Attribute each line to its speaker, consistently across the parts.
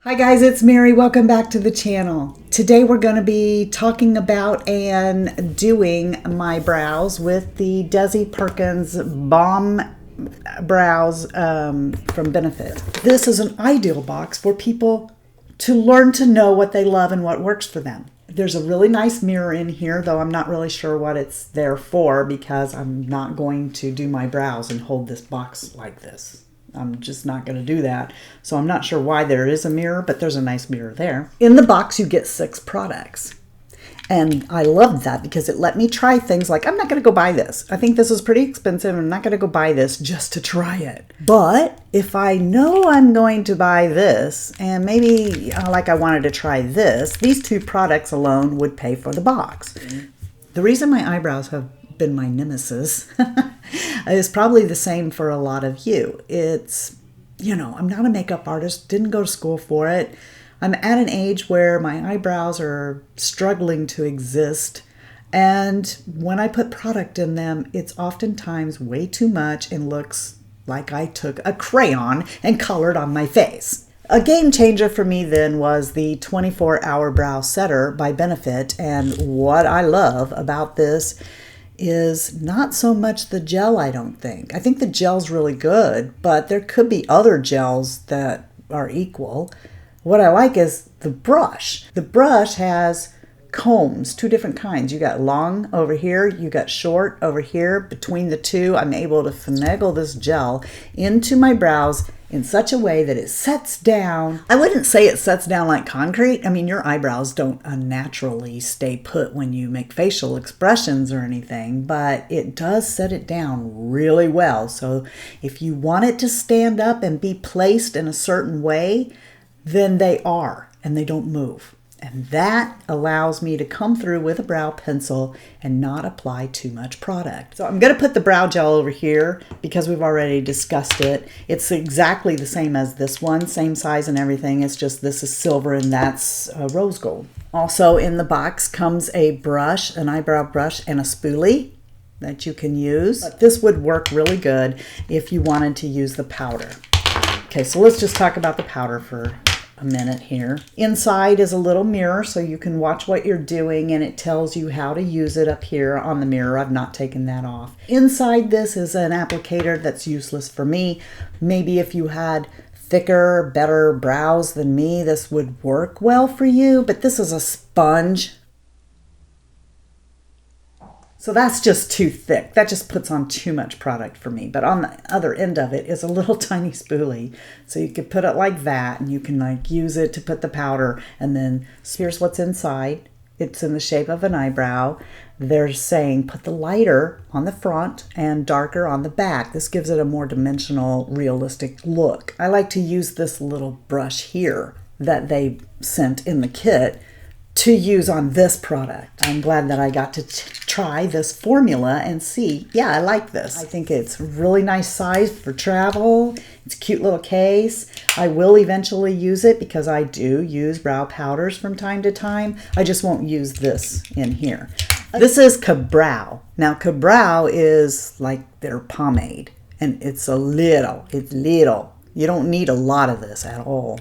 Speaker 1: Hi guys, it's Mary. Welcome back to the channel. Today we're going to be talking about and doing my brows with the Desi Perkins Balm Brows from Benefit. This is an ideal box for people to learn to know what they love and what works for them. There's a really nice mirror in here, though I'm not really sure what it's there for because I'm not going to do my brows and hold this box like this. I'm just not going to do that. So I'm not sure why there is a mirror, but there's a nice mirror there. In the box, you get 6 products. And I loved that because it let me try things like, I'm not going to go buy this. I think this is pretty expensive. I'm not going to go buy this just to try it. But if I know I'm going to buy this, and maybe like I wanted to try this, these 2 products alone would pay for the box. The reason my eyebrows have been my nemesis is probably the same for a lot of you. It's, I'm not a makeup artist, didn't go to school for it. I'm at an age where my eyebrows are struggling to exist. And when I put product in them, it's oftentimes way too much and looks like I took a crayon and colored on my face. A game changer for me then was the 24-hour brow setter by Benefit. And what I love about this is not so much the gel, I don't think. I think the gel's really good, but there could be other gels that are equal. What I like is the brush. The brush has combs, 2 different kinds. You got long over here, you got short over here. Between the 2, I'm able to finagle this gel into my brows in such a way that it sets down. I wouldn't say it sets down like concrete. I mean, your eyebrows don't unnaturally stay put when you make facial expressions or anything, but it does set it down really well. So if you want it to stand up and be placed in a certain way, then they are, and they don't move. And that allows me to come through with a brow pencil and not apply too much product. So I'm going to put the brow gel over here because we've already discussed it. It's exactly the same as this one, same size and everything. It's just this is silver and that's rose gold. Also in the box comes a brush, an eyebrow brush, and a spoolie that you can use. But this would work really good if you wanted to use the powder. Okay, so let's just talk about the powder for a minute here. Inside is a little mirror so you can watch what you're doing, and it tells you how to use it up here on the mirror. I've not taken that off. Inside this is an applicator that's useless for me. Maybe if you had thicker, better brows than me, this would work well for you, but this is a sponge. So that's just too thick. That just puts on too much product for me. But on the other end of it is a little tiny spoolie. So you could put it like that and you can like use it to put the powder. And then here's what's inside. It's in the shape of an eyebrow. They're saying put the lighter on the front and darker on the back. This gives it a more dimensional, realistic look. I like to use this little brush here that they sent in the kit to use on this product. I'm glad that I got to try this formula and see, yeah, I like this. I think it's really nice size for travel. It's a cute little case. I will eventually use it because I do use brow powders from time to time. I just won't use this in here. This is Ka-Brow. Now Ka-Brow is like their pomade and it's little. You don't need a lot of this at all.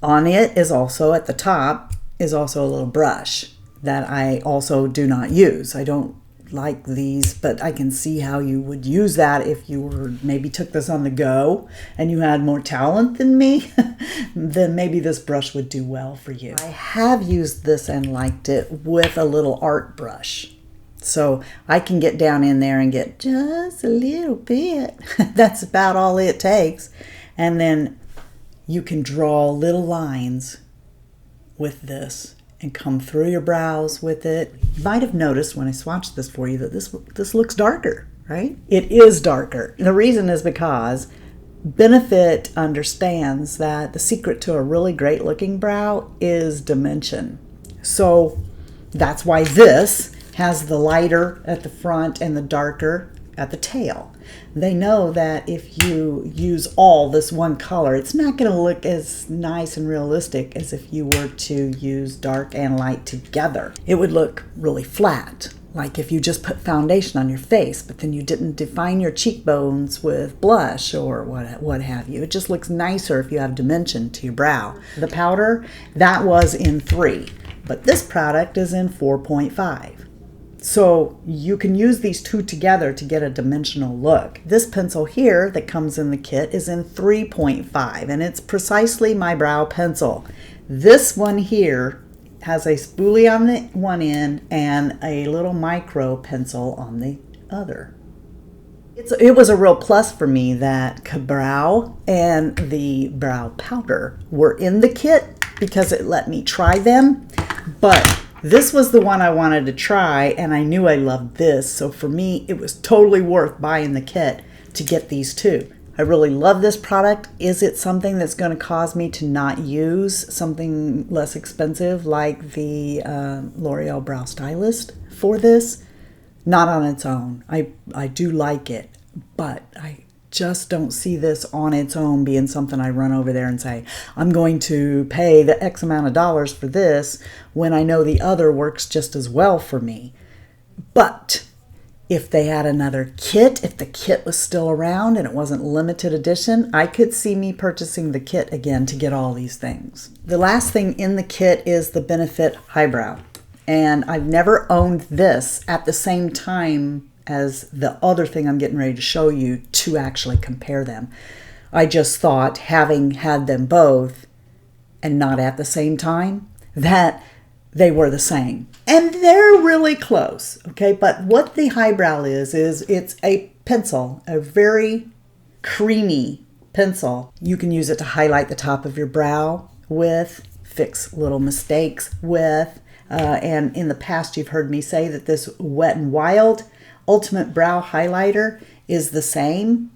Speaker 1: On it is also at the top is also a little brush that I also do not use. I don't like these, but I can see how you would use that if you were maybe took this on the go and you had more talent than me, then maybe this brush would do well for you. I have used this and liked it with a little art brush. So I can get down in there and get just a little bit. That's about all it takes. And then you can draw little lines with this and come through your brows with it. You might have noticed when I swatched this for you that this looks darker, right? It is darker. The reason is because Benefit understands that the secret to a really great looking brow is dimension. So that's why this has the lighter at the front and the darker at the tail. They know that if you use all this one color, it's not going to look as nice and realistic as if you were to use dark and light together. It would look really flat, Like if you just put foundation on your face, but then you didn't define your cheekbones with blush or what have you. It just looks nicer if you have dimension to your brow. The powder, that was in 3, but this product is in 4.5. So you can use these two together to get a dimensional look. This pencil here that comes in the kit is in 3.5, and it's precisely my brow pencil. This one here has a spoolie on the one end and a little micro pencil on the other. It was a real plus for me that brow and the brow powder were in the kit because it let me try them. But this was the one I wanted to try, and I knew I loved this. So for me, it was totally worth buying the kit to get these two. I really love this product. Is it something that's going to cause me to not use something less expensive like the L'Oreal Brow Stylist for this? Not on its own. I do like it, but I just don't see this on its own being something I run over there and say, I'm going to pay the X amount of dollars for this when I know the other works just as well for me. But if they had another kit, if the kit was still around and it wasn't limited edition, I could see me purchasing the kit again to get all these things. The last thing in the kit is the Benefit Highbrow. And I've never owned this at the same time as the other thing I'm getting ready to show you to actually compare them. I just thought, having had them both and not at the same time, that they were the same. And they're really close, okay? But what the Highbrow is it's a pencil, a very creamy pencil. You can use it to highlight the top of your brow with, fix little mistakes with, and in the past you've heard me say that this Wet n Wild Ultimate Brow Highlighter is the same.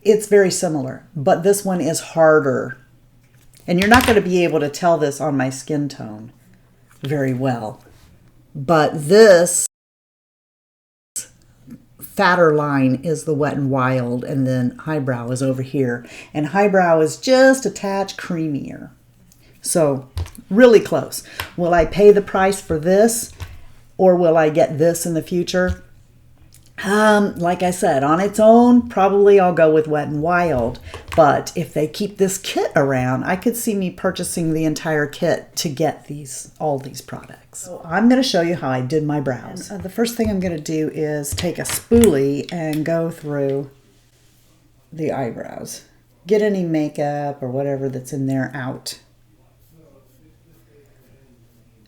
Speaker 1: It's very similar, but this one is harder. And you're not going to be able to tell this on my skin tone very well. But this fatter line is the Wet n Wild, and then Highbrow is over here. And Highbrow is just a touch creamier. So really close. Will I pay the price for this, or will I get this in the future? Like I said, on its own, probably I'll go with Wet n Wild. But if they keep this kit around, I could see me purchasing the entire kit to get all these products. So I'm going to show you how I did my brows. And, the first thing I'm going to do is take a spoolie and go through the eyebrows. Get any makeup or whatever that's in there out.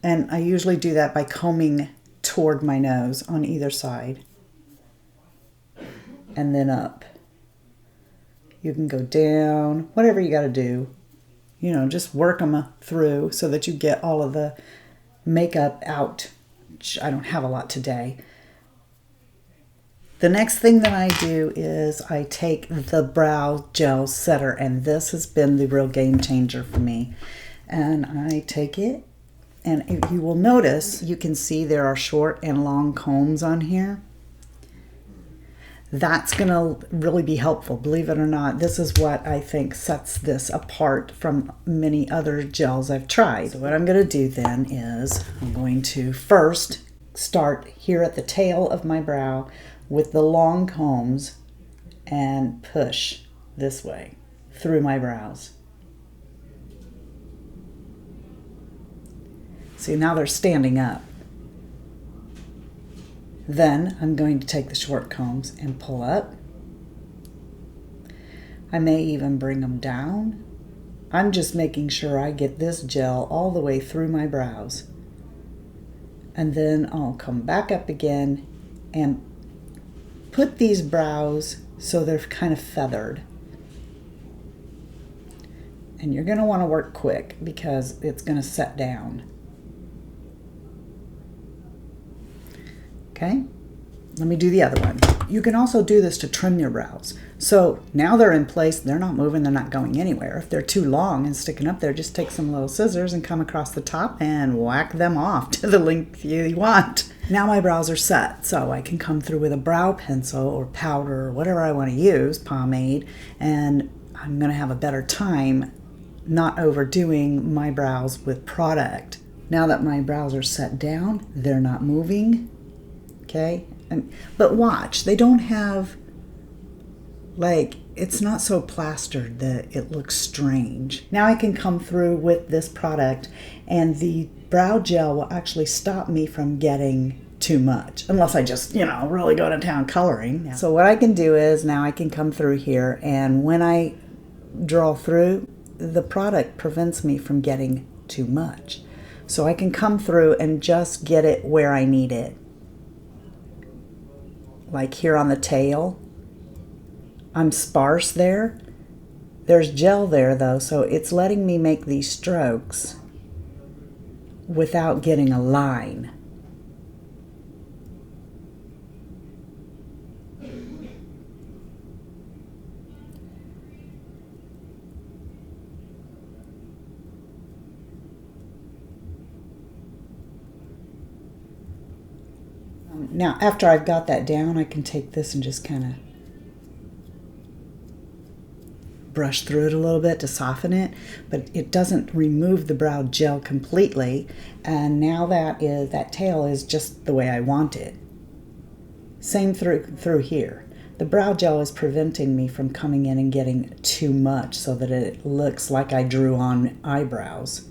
Speaker 1: And I usually do that by combing toward my nose on either side. And then up. You can go down, whatever you got to do. You know, just work them through so that you get all of the makeup out. Which I don't have a lot today. The next thing that I do is I take the brow gel setter, and this has been the real game changer for me. And I take it, and if you will notice, you can see there are short and long combs on here. That's going to really be helpful. Believe it or not, this is what I think sets this apart from many other gels I've tried. So what I'm going to do then is I'm going to first start here at the tail of my brow with the long combs and push this way through my brows. See, now they're standing up. Then I'm going to take the short combs and pull up. I may even bring them down. I'm just making sure I get this gel all the way through my brows. And then I'll come back up again and put these brows so they're kind of feathered. And you're going to want to work quick because it's going to set down. Okay, let me do the other one. You can also do this to trim your brows. So now they're in place, they're not moving, they're not going anywhere. If they're too long and sticking up there, just take some little scissors and come across the top and whack them off to the length you want. Now my brows are set, so I can come through with a brow pencil or powder or whatever I want to use, pomade, and I'm going to have a better time not overdoing my brows with product Now that my brows are set down, they're not moving, okay? But watch, they don't have, like, it's not so plastered that it looks strange. Now I can come through with this product and the brow gel will actually stop me from getting too much, unless I just, you know, really go to town coloring. So what I can do is now I can come through here, and when I draw through, the product prevents me from getting too much. So I can come through and just get it where I need it. Like here on the tail, I'm sparse there. There's gel there though, so it's letting me make these strokes without getting a line. Now, after I've got that down, I can take this and just kind of brush through it a little bit to soften it, but it doesn't remove the brow gel completely. And now that tail is just the way I want it. Same through here. The brow gel is preventing me from coming in and getting too much so that it looks like I drew on eyebrows.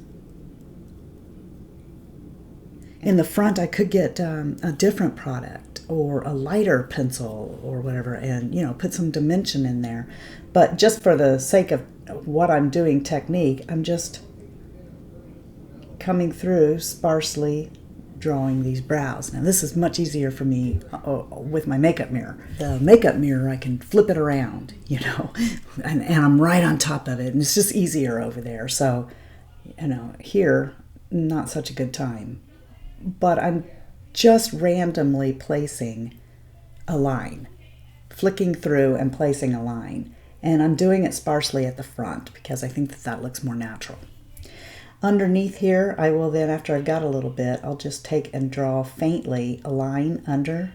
Speaker 1: In the front, I could get a different product or a lighter pencil or whatever, and, you know, put some dimension in there. But just for the sake of what I'm doing technique, I'm just coming through sparsely drawing these brows. Now this is much easier for me with my makeup mirror. The makeup mirror, I can flip it around, you know, and I'm right on top of it, and it's just easier over there. So, you know, here, not such a good time. But I'm just randomly placing a line, flicking through and placing a line. And I'm doing it sparsely at the front because I think that looks more natural. Underneath here, I will then, after I've got a little bit, I'll just take and draw faintly a line under.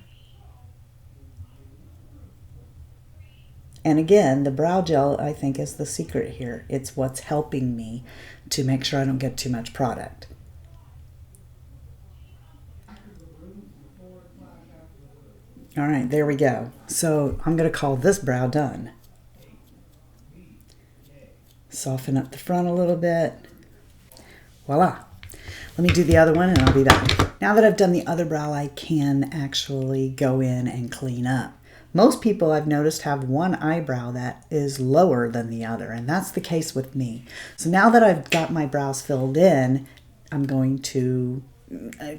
Speaker 1: And again, the brow gel, I think, is the secret here. It's what's helping me to make sure I don't get too much product. All right, there we go. So I'm going to call this brow done. Soften up the front a little bit. Voila. Let me do the other one and I'll be back. Now that I've done the other brow, I can actually go in and clean up. Most people I've noticed have one eyebrow that is lower than the other, and that's the case with me. So now that I've got my brows filled in, I'm going to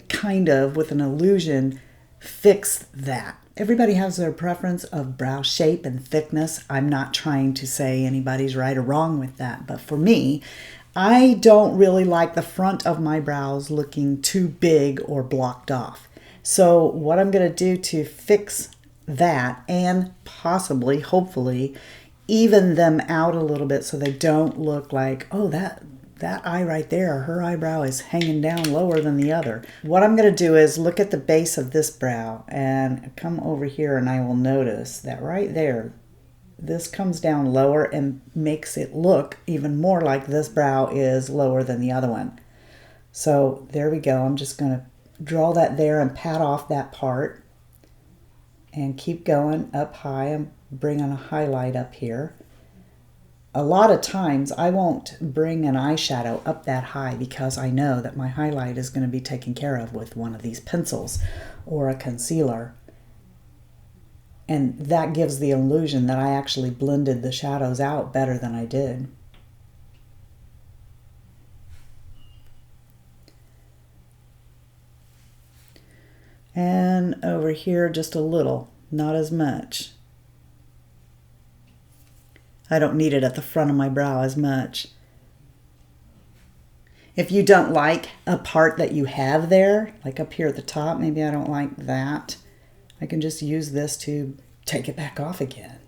Speaker 1: kind of, with an illusion, fix that. Everybody has their preference of brow shape and thickness. I'm not trying to say anybody's right or wrong with that, but for me, I don't really like the front of my brows looking too big or blocked off. So what I'm going to do to fix that and possibly, hopefully, even them out a little bit so they don't look like, oh, that eye right there, her eyebrow is hanging down lower than the other. What I'm going to do is look at the base of this brow and come over here, and I will notice that right there, this comes down lower and makes it look even more like this brow is lower than the other one. So there we go. I'm just going to draw that there and pat off that part and keep going up high. I'm bringing a highlight up here. A lot of times I won't bring an eyeshadow up that high because I know that my highlight is going to be taken care of with one of these pencils or a concealer. And that gives the illusion that I actually blended the shadows out better than I did. And over here just a little, not as much. I don't need it at the front of my brow as much. If you don't like a part that you have there, like up here at the top, maybe I don't like that, I can just use this to take it back off again.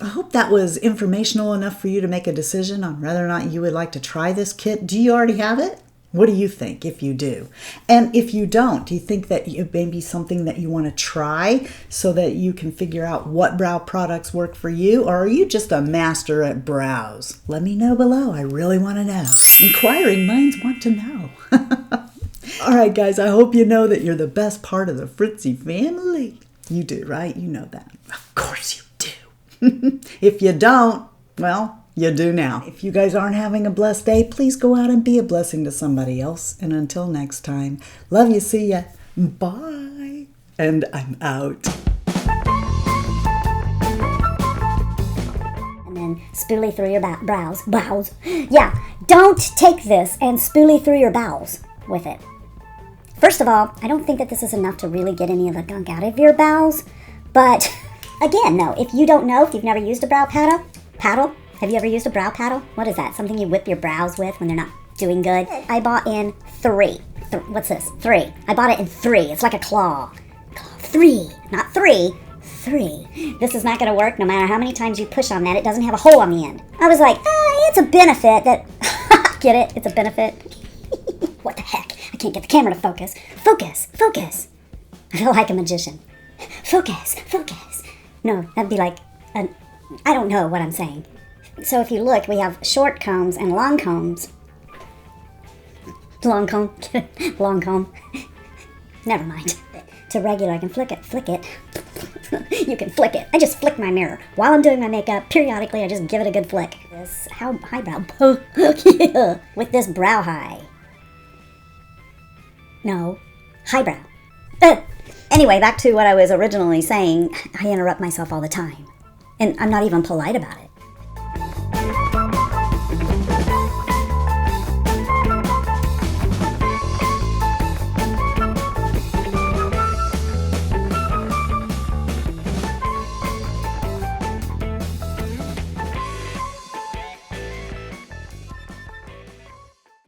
Speaker 1: I hope that was informational enough for you to make a decision on whether or not you would like to try this kit. Do you already have it? What do you think if you do? And if you don't, do you think that it may be something that you want to try so that you can figure out what brow products work for you? Or are you just a master at brows? Let me know below. I really want to know. Inquiring minds want to know. All right, guys, I hope you know that you're the best part of the Fritzy family. You do, right? You know that. Of course you do. If you don't, well, you do now. If you guys aren't having a blessed day, please go out and be a blessing to somebody else. And until next time, love you, see ya. Bye. And I'm out.
Speaker 2: And then spoolie through your brows. Yeah, don't take this and spoolie through your bowels with it. First of all, I don't think that this is enough to really get any of the gunk out of your bowels. But again, no, if you don't know, if you've never used a brow paddle, have you ever used a brow paddle? What is that? Something you whip your brows with when they're not doing good? I bought in 3. What's this? 3. I bought it in 3. It's like a claw. 3, not 3. 3. This is not going to work no matter how many times you push on that. It doesn't have a hole on the end. I was like, it's a benefit that... Get it? It's a benefit. What the heck? I can't get the camera to focus. Focus. I feel like a magician. Focus. No, that'd be like I don't know what I'm saying. So if you look, we have short combs and long combs. Long comb. Never mind. To regular, I can flick it. You can flick it. I just flick my mirror. While I'm doing my makeup, periodically I just give it a good flick. This highbrow. With this brow high. No, highbrow. Anyway, back to what I was originally saying. I interrupt myself all the time. And I'm not even polite about it.